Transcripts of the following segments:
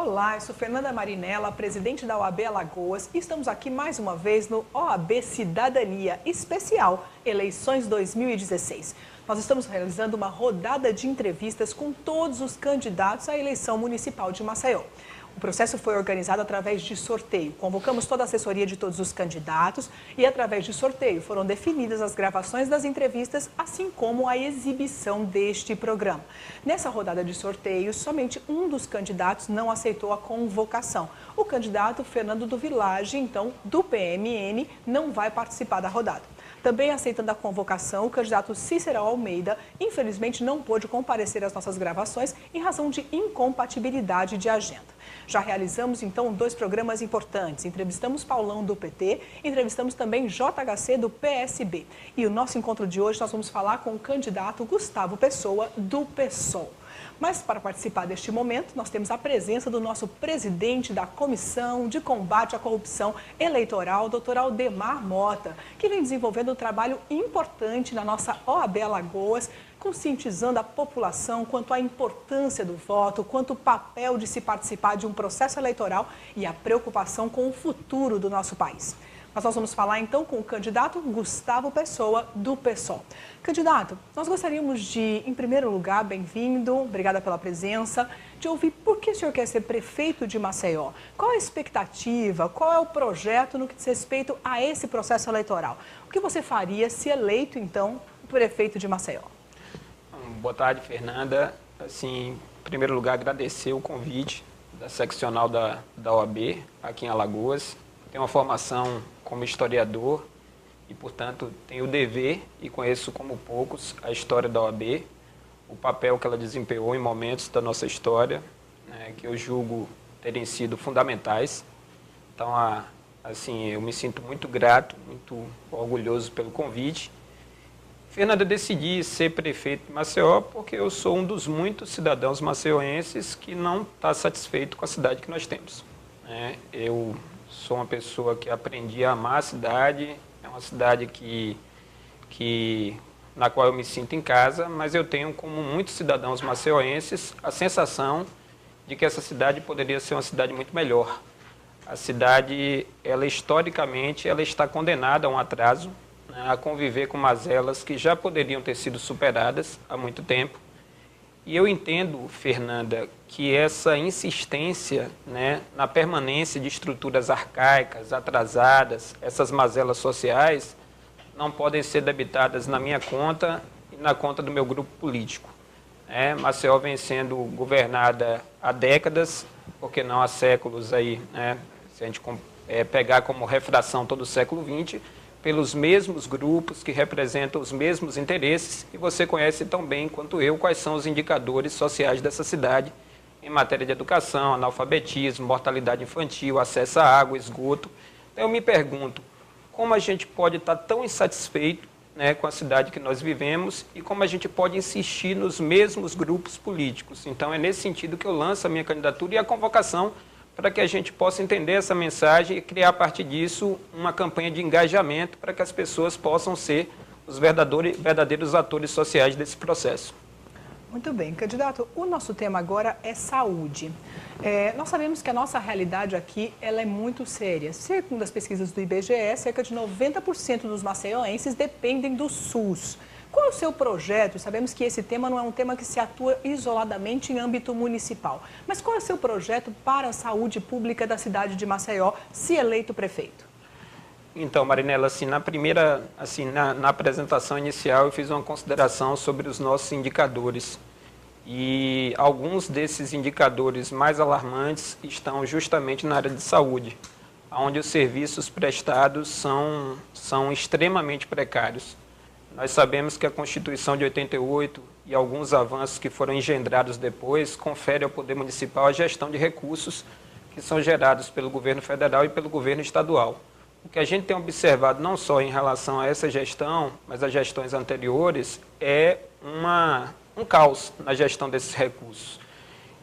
Olá, eu sou Fernanda Marinella, presidente da OAB Alagoas e estamos aqui mais uma vez no OAB Cidadania Especial Eleições 2016. Nós estamos realizando uma rodada de entrevistas com todos os candidatos à eleição municipal de Maceió. O processo foi organizado através de sorteio. Convocamos toda a assessoria de todos os candidatos e, através de sorteio, foram definidas as gravações das entrevistas, assim como a exibição deste programa. Nessa rodada de sorteio, somente um dos candidatos não aceitou a convocação. O candidato Fernando do Village, então, do PMN, não vai participar da rodada. Também aceitando a convocação, o candidato Cícero Almeida, infelizmente, não pôde comparecer às nossas gravações em razão de incompatibilidade de agenda. Já realizamos, então, 2 programas importantes. Entrevistamos Paulão, do PT, entrevistamos também JHC, do PSB. E o nosso encontro de hoje, nós vamos falar com o candidato Gustavo Pessoa, do PSOL. Mas, para participar deste momento, nós temos a presença do nosso presidente da Comissão de Combate à Corrupção Eleitoral, Dr. Aldemar Mota, que vem desenvolvendo um trabalho importante na nossa OAB Alagoas, conscientizando a população quanto à importância do voto, quanto ao papel de se participar de um processo eleitoral e a preocupação com o futuro do nosso país. Mas nós vamos falar então com o candidato Gustavo Pessoa, do PSOL. Candidato, nós gostaríamos de, em primeiro lugar, bem-vindo, obrigada pela presença, de ouvir por que o senhor quer ser prefeito de Maceió. Qual a expectativa, qual é o projeto no que diz respeito a esse processo eleitoral? O que você faria se eleito, então, prefeito de Maceió? Boa tarde, Fernanda. Assim, em primeiro lugar, agradecer o convite da seccional da OAB aqui em Alagoas. Tenho uma formação como historiador e, portanto, tenho o dever e conheço como poucos a história da OAB, o papel que ela desempenhou em momentos da nossa história, né, que eu julgo terem sido fundamentais. Então, assim, eu me sinto muito grato, muito orgulhoso pelo convite. Fernanda, eu decidi ser prefeito de Maceió porque eu sou um dos muitos cidadãos maceioenses que não está satisfeito com a cidade que nós temos, né? Eu sou uma pessoa que aprendi a amar a cidade, é uma cidade na qual eu me sinto em casa, mas eu tenho, como muitos cidadãos maceioenses, a sensação de que essa cidade poderia ser uma cidade muito melhor. A cidade, ela historicamente, ela está condenada a um atraso, né, a conviver com mazelas que já poderiam ter sido superadas há muito tempo. E eu entendo, Fernanda, que essa insistência, né, na permanência de estruturas arcaicas, atrasadas, essas mazelas sociais, não podem ser debitadas na minha conta e na conta do meu grupo político. Maceió vem sendo governada há décadas, porque não há séculos aí, né, se a gente pegar como refração todo o século XX, pelos mesmos grupos que representam os mesmos interesses, e você conhece tão bem quanto eu quais são os indicadores sociais dessa cidade em matéria de educação, analfabetismo, mortalidade infantil, acesso à água, esgoto. Então eu me pergunto, como a gente pode estar tão insatisfeito, né, com a cidade que nós vivemos e como a gente pode insistir nos mesmos grupos políticos. Então é nesse sentido que eu lanço a minha candidatura e a convocação para que a gente possa entender essa mensagem e criar a partir disso uma campanha de engajamento para que as pessoas possam ser os verdadeiros atores sociais desse processo. Muito bem, candidato. O nosso tema agora é saúde. Nós sabemos que a nossa realidade aqui ela é muito séria. Segundo as pesquisas do IBGE, cerca de 90% dos maceioenses dependem do SUS. Qual é o seu projeto? Sabemos que esse tema não é um tema que se atua isoladamente em âmbito municipal. Mas qual é o seu projeto para a saúde pública da cidade de Maceió, se eleito prefeito? Então, Marinella, na apresentação inicial eu fiz uma consideração sobre os nossos indicadores. E alguns desses indicadores mais alarmantes estão justamente na área de saúde, onde os serviços prestados são extremamente precários. Nós sabemos que a Constituição de 88 e alguns avanços que foram engendrados depois conferem ao Poder Municipal a gestão de recursos que são gerados pelo governo federal e pelo governo estadual. O que a gente tem observado não só em relação a essa gestão, mas as gestões anteriores, é um caos na gestão desses recursos.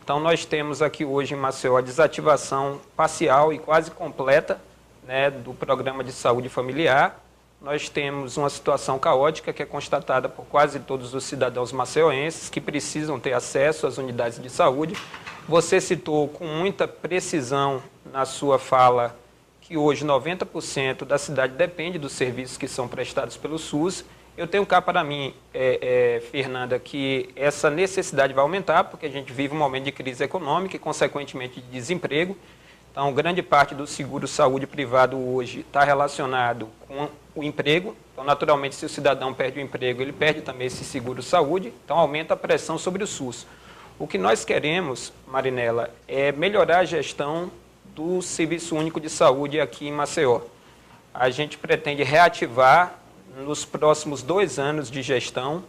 Então nós temos aqui hoje em Maceió a desativação parcial e quase completa, né, do programa de saúde familiar. nós temos uma situação caótica que é constatada por quase todos os cidadãos maceioenses que precisam ter acesso às unidades de saúde. Você citou com muita precisão na sua fala que hoje 90% da cidade depende dos serviços que são prestados pelo SUS. Eu tenho cá para mim, Fernanda, que essa necessidade vai aumentar, porque a gente vive um momento de crise econômica e, consequentemente, de desemprego. Então, grande parte do seguro-saúde privado hoje está relacionado com o emprego. Então, naturalmente, se o cidadão perde o emprego, ele perde também esse seguro-saúde. Então, aumenta a pressão sobre o SUS. O que nós queremos, Marinela, é melhorar a gestão do Serviço Único de Saúde aqui em Maceió. A gente pretende reativar, nos próximos 2 anos de gestão,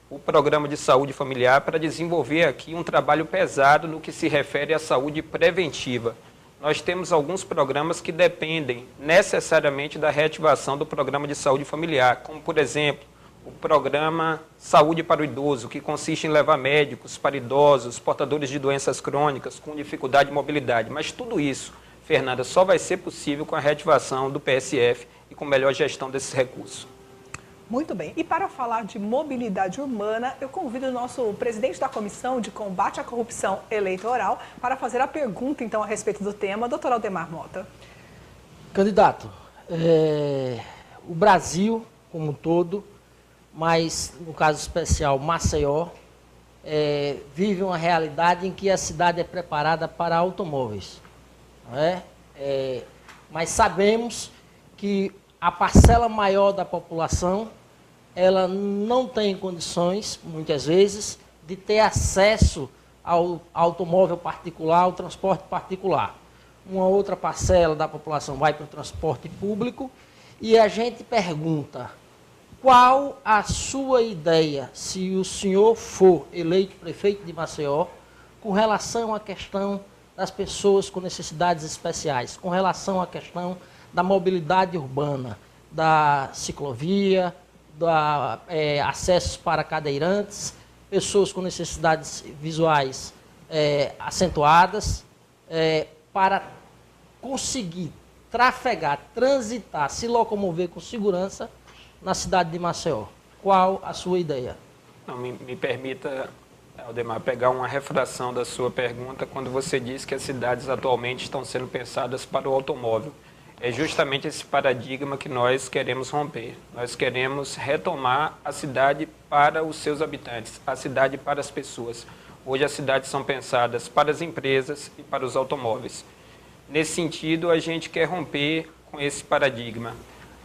o Programa de Saúde Familiar para desenvolver aqui um trabalho pesado no que se refere à saúde preventiva. Nós temos alguns programas que dependem necessariamente da reativação do Programa de Saúde Familiar, como, por exemplo, o Programa Saúde para o Idoso, que consiste em levar médicos para idosos, portadores de doenças crônicas, com dificuldade de mobilidade. Mas tudo isso, Fernanda, só vai ser possível com a reativação do PSF e com melhor gestão desses recursos. Muito bem. E para falar de mobilidade urbana, eu convido o nosso presidente da Comissão de Combate à Corrupção Eleitoral para fazer a pergunta, então, a respeito do tema, doutor Aldemar Mota. Candidato, o Brasil como um todo, mas no caso especial Maceió, vive uma realidade em que a cidade é preparada para automóveis. Não é? Mas sabemos que a parcela maior da população ela não tem condições, muitas vezes, de ter acesso ao automóvel particular, ao transporte particular. Uma outra parcela da população vai para o transporte público e a gente pergunta, qual a sua ideia, se o senhor for eleito prefeito de Maceió, com relação à questão das pessoas com necessidades especiais, com relação à questão da mobilidade urbana, da ciclovia, acessos para cadeirantes, pessoas com necessidades visuais acentuadas, para conseguir trafegar, transitar, se locomover com segurança na cidade de Maceió. Qual a sua ideia? Não, me permita, Aldemar, pegar uma refração da sua pergunta quando você diz que as cidades atualmente estão sendo pensadas para o automóvel. É justamente esse paradigma que nós queremos romper. Nós queremos retomar a cidade para os seus habitantes, a cidade para as pessoas. Hoje as cidades são pensadas para as empresas e para os automóveis. Nesse sentido, a gente quer romper com esse paradigma.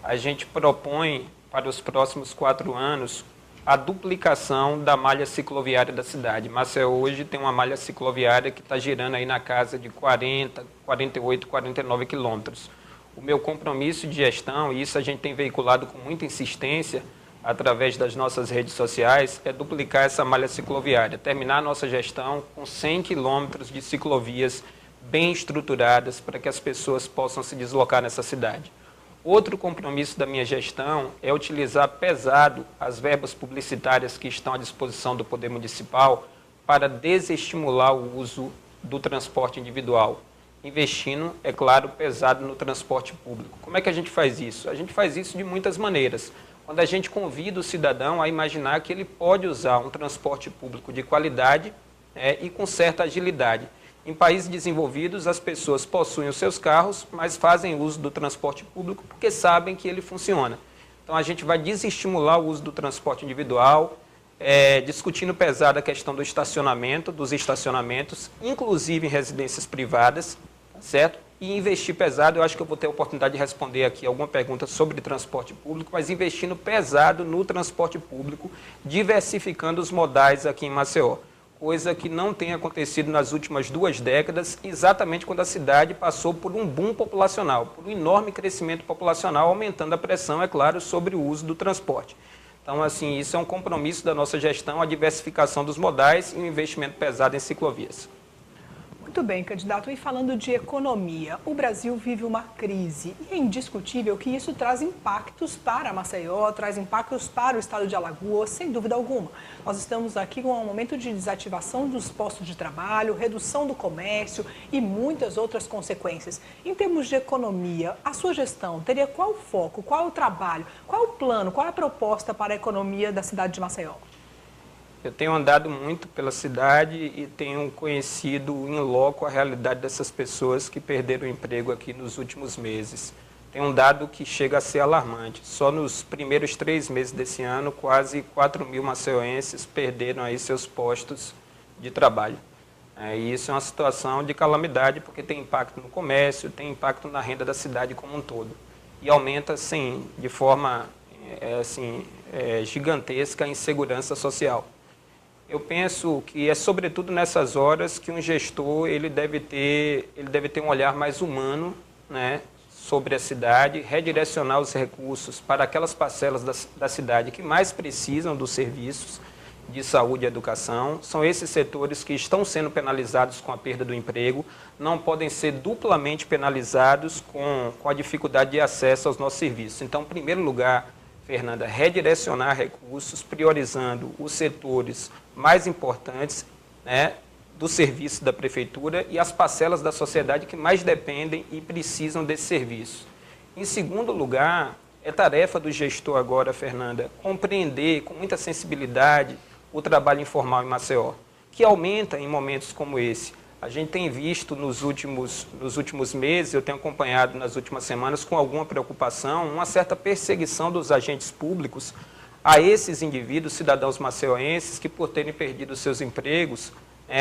A gente propõe para os próximos 4 anos a duplicação da malha cicloviária da cidade. Maceió hoje tem uma malha cicloviária que está girando aí na casa de 40, 48, 49 quilômetros. O meu compromisso de gestão, e isso a gente tem veiculado com muita insistência através das nossas redes sociais, é duplicar essa malha cicloviária, terminar a nossa gestão com 100 quilômetros de ciclovias bem estruturadas para que as pessoas possam se deslocar nessa cidade. Outro compromisso da minha gestão é utilizar pesado as verbas publicitárias que estão à disposição do Poder Municipal para desestimular o uso do transporte individual, investindo, é claro, pesado no transporte público. Como é que a gente faz isso? A gente faz isso de muitas maneiras. Quando a gente convida o cidadão a imaginar que ele pode usar um transporte público de qualidade e com certa agilidade. Em países desenvolvidos, as pessoas possuem os seus carros, mas fazem uso do transporte público porque sabem que ele funciona. Então, a gente vai desestimular o uso do transporte individual, discutindo pesado a questão do estacionamento, dos estacionamentos, inclusive em residências privadas, certo? E investir pesado, eu acho que eu vou ter a oportunidade de responder aqui alguma pergunta sobre transporte público, mas investindo pesado no transporte público, diversificando os modais aqui em Maceió. Coisa que não tem acontecido nas últimas 2 décadas, exatamente quando a cidade passou por um boom populacional, por um enorme crescimento populacional, aumentando a pressão, é claro, sobre o uso do transporte. Então, assim, isso é um compromisso da nossa gestão, a diversificação dos modais e um investimento pesado em ciclovias. Muito bem, candidato. E falando de economia, o Brasil vive uma crise e é indiscutível que isso traz impactos para Maceió, traz impactos para o estado de Alagoas, sem dúvida alguma. Nós estamos aqui com um momento de desativação dos postos de trabalho, redução do comércio e muitas outras consequências. Em termos de economia, a sua gestão teria qual o foco, qual o trabalho, qual o plano, qual a proposta para a economia da cidade de Maceió? Eu tenho andado muito pela cidade e tenho conhecido em loco a realidade dessas pessoas que perderam o emprego aqui nos últimos meses. Tem um dado que chega a ser alarmante. Só nos primeiros 3 meses desse ano, quase 4.000 maceioenses perderam aí seus postos de trabalho. E isso é uma situação de calamidade, porque tem impacto no comércio, tem impacto na renda da cidade como um todo. E aumenta, assim, de forma gigantesca a insegurança social. Eu penso que é sobretudo nessas horas que um gestor ele deve ter um olhar mais humano, né, sobre a cidade, redirecionar os recursos para aquelas parcelas da cidade que mais precisam dos serviços de saúde e educação. São esses setores que estão sendo penalizados com a perda do emprego, não podem ser duplamente penalizados com a dificuldade de acesso aos nossos serviços. Então, em primeiro lugar, Fernanda, redirecionar recursos, priorizando os setores mais importantes, né, do serviço da prefeitura e as parcelas da sociedade que mais dependem e precisam desse serviço. Em segundo lugar, é tarefa do gestor agora, Fernanda, compreender com muita sensibilidade o trabalho informal em Maceió, que aumenta em momentos como esse. A gente tem visto nos últimos meses, eu tenho acompanhado nas últimas semanas com alguma preocupação, uma certa perseguição dos agentes públicos a esses indivíduos, cidadãos maceioenses, que por terem perdido seus empregos,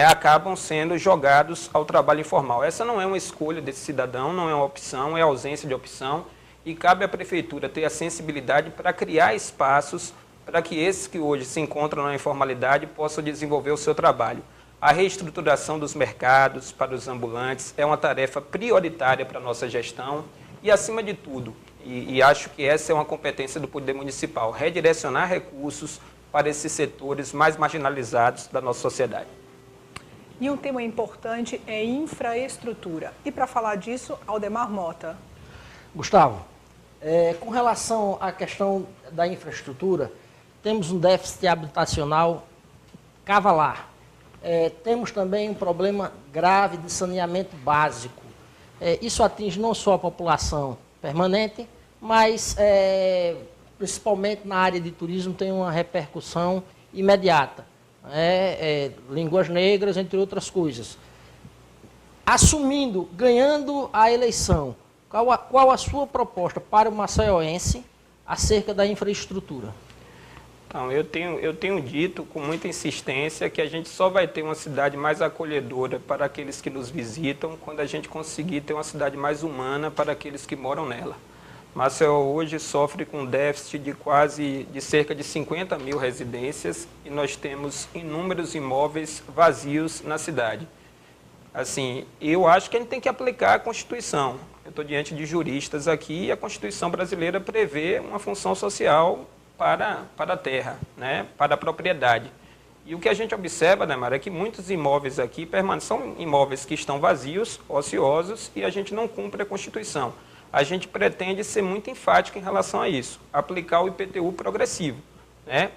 acabam sendo jogados ao trabalho informal. Essa não é uma escolha desse cidadão, não é uma opção, é ausência de opção, e cabe à prefeitura ter a sensibilidade para criar espaços para que esses que hoje se encontram na informalidade possam desenvolver o seu trabalho. A reestruturação dos mercados para os ambulantes é uma tarefa prioritária para a nossa gestão e, acima de tudo, e acho que essa é uma competência do Poder Municipal, redirecionar recursos para esses setores mais marginalizados da nossa sociedade. E um tema importante é infraestrutura. E para falar disso, Aldemar Mota. Gustavo, com relação à questão da infraestrutura, temos um déficit habitacional cavalar. Temos também um problema grave de saneamento básico. Isso atinge não só a população permanente, mas principalmente na área de turismo tem uma repercussão imediata. Línguas negras, entre outras coisas. Assumindo, ganhando a eleição, qual a sua proposta para o maceioense acerca da infraestrutura? Então, eu tenho dito com muita insistência que a gente só vai ter uma cidade mais acolhedora para aqueles que nos visitam quando a gente conseguir ter uma cidade mais humana para aqueles que moram nela. Maceió hoje sofre com um déficit de cerca de 50.000 residências e nós temos inúmeros imóveis vazios na cidade. Assim, eu acho que a gente tem que aplicar a Constituição. Eu estou diante de juristas aqui e a Constituição brasileira prevê uma função social para a terra, né, para a propriedade. E o que a gente observa, né, Mara, é que muitos imóveis aqui são imóveis que estão vazios, ociosos, e a gente não cumpre a Constituição. A gente pretende ser muito enfático em relação a isso, aplicar o IPTU progressivo, né?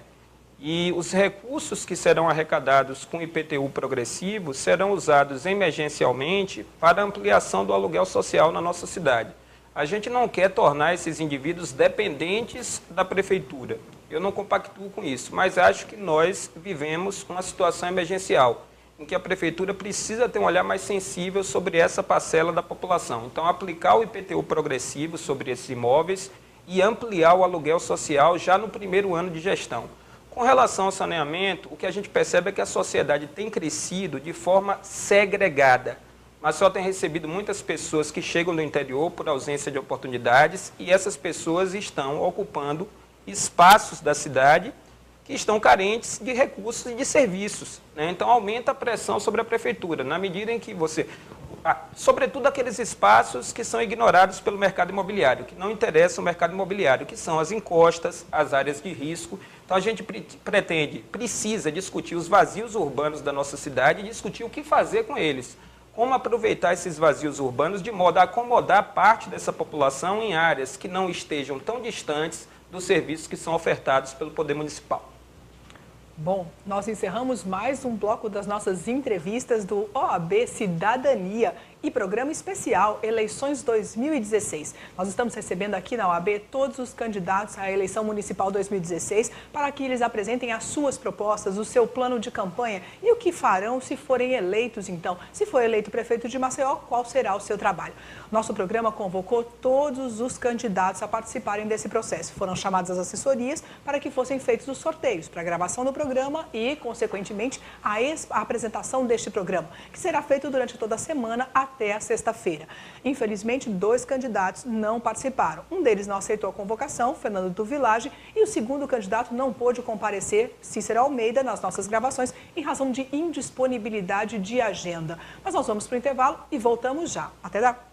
E os recursos que serão arrecadados com o IPTU progressivo serão usados emergencialmente para ampliação do aluguel social na nossa cidade. A gente não quer tornar esses indivíduos dependentes da prefeitura. Eu não compactuo com isso, mas acho que nós vivemos uma situação emergencial, em que a prefeitura precisa ter um olhar mais sensível sobre essa parcela da população. Então, aplicar o IPTU progressivo sobre esses imóveis e ampliar o aluguel social já no primeiro ano de gestão. Com relação ao saneamento, o que a gente percebe é que a sociedade tem crescido de forma segregada. Maceió tem recebido muitas pessoas que chegam do interior por ausência de oportunidades e essas pessoas estão ocupando espaços da cidade que estão carentes de recursos e de serviços, né? Então, aumenta a pressão sobre a prefeitura, na medida em que sobretudo aqueles espaços que são ignorados pelo mercado imobiliário, que não interessam o mercado imobiliário, que são as encostas, as áreas de risco. Então, a gente precisa discutir os vazios urbanos da nossa cidade e discutir o que fazer com eles. como aproveitar esses vazios urbanos de modo a acomodar parte dessa população em áreas que não estejam tão distantes dos serviços que são ofertados pelo Poder Municipal. Bom, nós encerramos mais um bloco das nossas entrevistas do OAB Cidadania e programa especial Eleições 2016. Nós estamos recebendo aqui na OAB todos os candidatos à eleição municipal 2016 para que eles apresentem as suas propostas, o seu plano de campanha e o que farão se forem eleitos, então. Se for eleito prefeito de Maceió, qual será o seu trabalho? Nosso programa convocou todos os candidatos a participarem desse processo. Foram chamadas as assessorias para que fossem feitos os sorteios para a gravação do programa e, consequentemente, a apresentação deste programa, que será feito durante toda a semana até a sexta-feira. Infelizmente, 2 candidatos não participaram. Um deles não aceitou a convocação, Fernando do Village, e o segundo candidato não pôde comparecer, Cícero Almeida, nas nossas gravações, em razão de indisponibilidade de agenda. Mas nós vamos para o intervalo e voltamos já. Até lá!